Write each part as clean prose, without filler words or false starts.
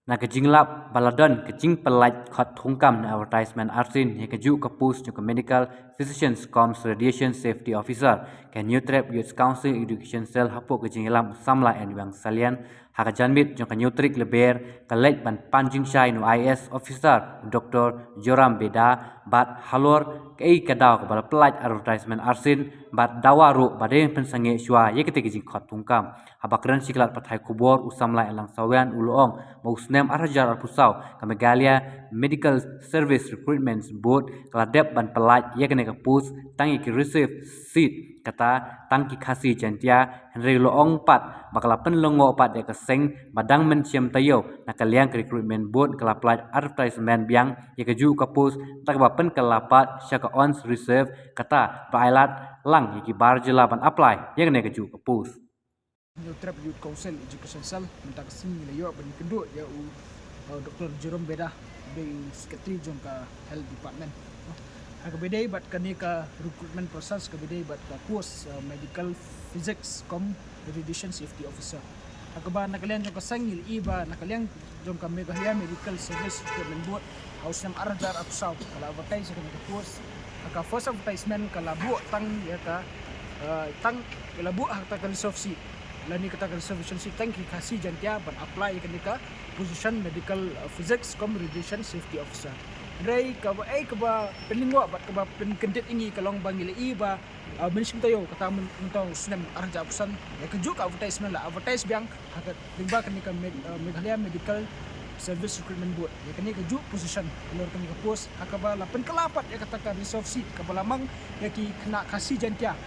Na kejinglap baladon kejing pelaj khot thungkam na advertisement arsin he keju kapus ke medical physicians coms radiation safety officer can new trap youth council education cell hapo kejinglam samla en yang salian haka janmit jong new trick leber kalej ban panjing shai no IS officer Dr. Joram Beda bat halor kei kadaw ke bala pelaj advertisement arsin bat dawaru bade pensange shwa ye kete kejing khot thungkam habakran siklat pathai kubor usamla elang sawian uloong mausnem arajar arpusau kamegalia medical service recruitment board kaladep ban pelaj ye kene kapus tangi ki receive seat kata tangki khasi jantia henry loong pat bakala penlongo pat ya keseng badang menciam tayo nakaliang recruitment board kala pelaj advertisement biang ye keju kapus takba pen kalapat syaka ons reserve kata bailat lang ye ki barjela ban apply ye kene keju kapus New Trap Youth Council Education Cell mentak sing layo ban kedua ya Dr. Jerome Beda dari Secretary Jongka Health Department. Aga bedai bat kani ka recruitment process ka bedai bat ka course medical physics com radiation safety officer. Aga ba nakalian jongka sangil iba nakalian jongka Meghalaya Medical Service Recruitment Board haus nam arjar apsau kala advertise ka course. Aga first advertisement kala bu tang ya ka tang kala bu hakta ka reserve seat. Lani kata reservation seat tangki kasih jantia ban apply kani ka position medical physics com radiation safety officer. Rai kaba peningwa bat kaba penkendit ingi kalong bangile iba mention tayo kata mentong sunem arja apsan ya kejuk advertisement la advertise biang hakat lingba kani ka Meghalaya Medical Service Recruitment Board ya kani kejuk position lor kani ka post hakaba la penkelapat ya kata ka reserve seat kaba lamang ya ki kena kasih jantia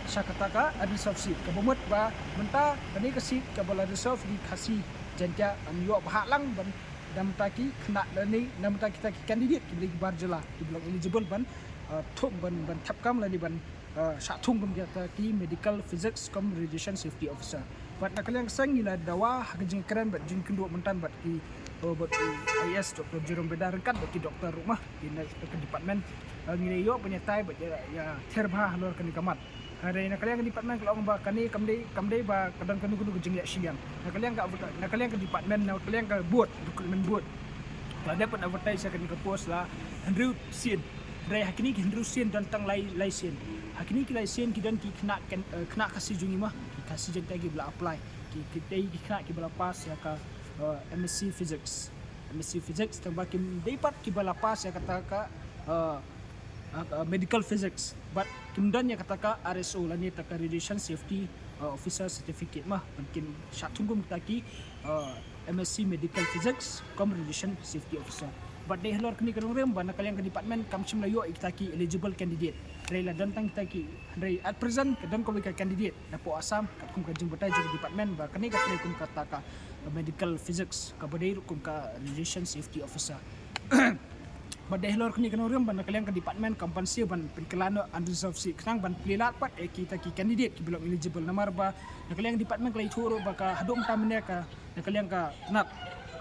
sya kata ka reserve seat kaba mut ba menta kani ka seat kaba la reserve di kasih jantia yo bahalang ban dan taki kena lani nam taki kandidat ki bar jela di belum eligible ban thum ban thapkam lani ban sathung ban kita ki medical physics com radiation safety officer bat nakaliang sang ila dawa haging keren bat jing kendua mentan bat ki bat IS Dr. Jerome Beda rengkat bat ki doktor rumah di department ngile yo penyatai bat ya terba halor kan kamat hari nakaliang department kalau ba kani kamdei ba kadang kanu jing ya siang nakaliang ke department nakaliang ke board recruitment board ada pun advertise kan ke post lah Andrew Sin rai hakini Andrew Sin tentang lai Sin hakini ki lai Sin ki dan ki kena kasih jungi mah kasih jeng tagi bela apply ki kena ki bela pas ya ka MSc physics tambah ki dapat ki bela pas ya kata ka medical physics but kemudian ya kata ka RSO lani ta radiation safety officer certificate mah mungkin syatunggum taki MSc medical physics com radiation safety officer but they halor kini kerong rem bana kalian ke department kamchim layo itaki eligible candidate rela dan tang taki rai at present kadang ko ka candidate na po asam kum ka jing batay jing department ba kani ka kum kata ka medical physics ka badai kum ka radiation safety officer badai halor kini kerong rem bana kalian ke department kampansi ban penkelano unreserved seat knang ban plilat pat kita ki candidate ki belum eligible namar ba nakalian department klai thuro ba ka hadom tamne ka nakalian ka nat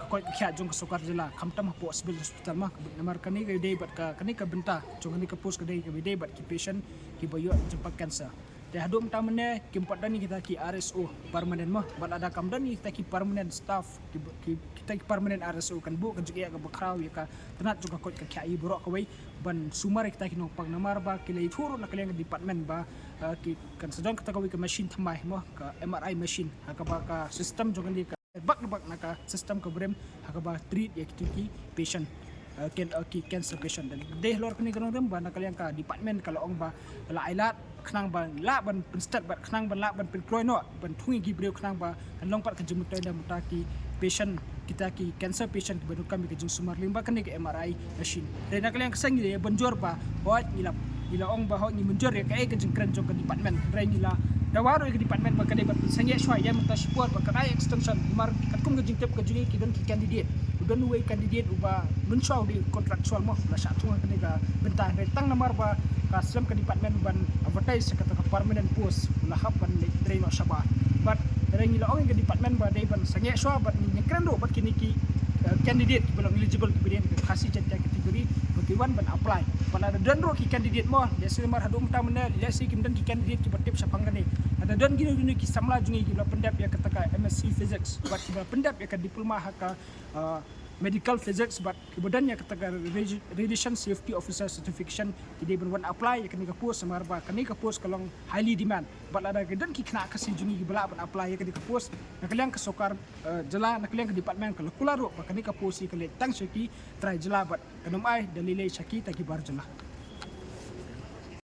koi kya jong sokar jela kamtam po hospital mah namar kani ke day bat ka kani ka benta jong kani ka post ka day ka day bat ki patient ki bayo jempat cancer te hadum tamne ki empat dani kita ki RSO permanent mah bat ada kamdani kita ki permanent staff kita ki permanent RSO kan bu kan juga ka bakraw ya ka tenat juga koi ka kya iborok ka wai ban sumar kita ki nopang namar ba ki lay thuro na kalian department ba ki kan sedang kita ka machine thamai mah ka MRI machine ka ba ka system jong kani bak naka sistem ke brem hakaba treat ya ki patient cancer patient dan deh lor kini kerong rem bana kalian ka department kalau ong ba la ailat knang ban la ban start bat knang ban la ban kroy no ban thungi gi breu knang ba kan long pat ke jemut da mutaki patient kita ki cancer patient ban kami ke jing sumar limba kan ke MRI machine dan kalian kesang ya bonjor ba hot ila ong ba hot ni bonjor ya ke jing keren jong ke department rai ni la dawaru ke department bakal dapat sengit syai yang minta support bakal ai extension mar katkum ke jingtep ke jungi ki dan ki candidate udan way candidate uba mensuau di kontraktual mah la satu kan ka bentah retang namar ba ka sem ke department ban advertise kata ka permanent post la hab ban train no sabah but rengi la ong ke department ba dai ban sengit syai bat ni keren do bat kini ki candidate belum eligible ki bidang kasih jantia kategori kiwan ban apply pada ada dan ro ki candidate mo ya semar hadu mta mena ya si kim dan ki candidate ki batip sapang gani ada dan gini ki samla jungi ki pendap ya kataka MSc physics bat ki pendap ya ka diploma haka medical physics but kemudian ya kata radiation safety officer certification jadi berwan apply ya kini ka post samar ba kini ka post kalong highly demand but ada kedan ki kena kasi jungi bala ban apply ya kini ka post nak kalian ka sokar jela nak kalian ka department ka kularo ba kini ka post ki kalian tang syaki try jela but kanum ai dalile syaki ta ki bar jela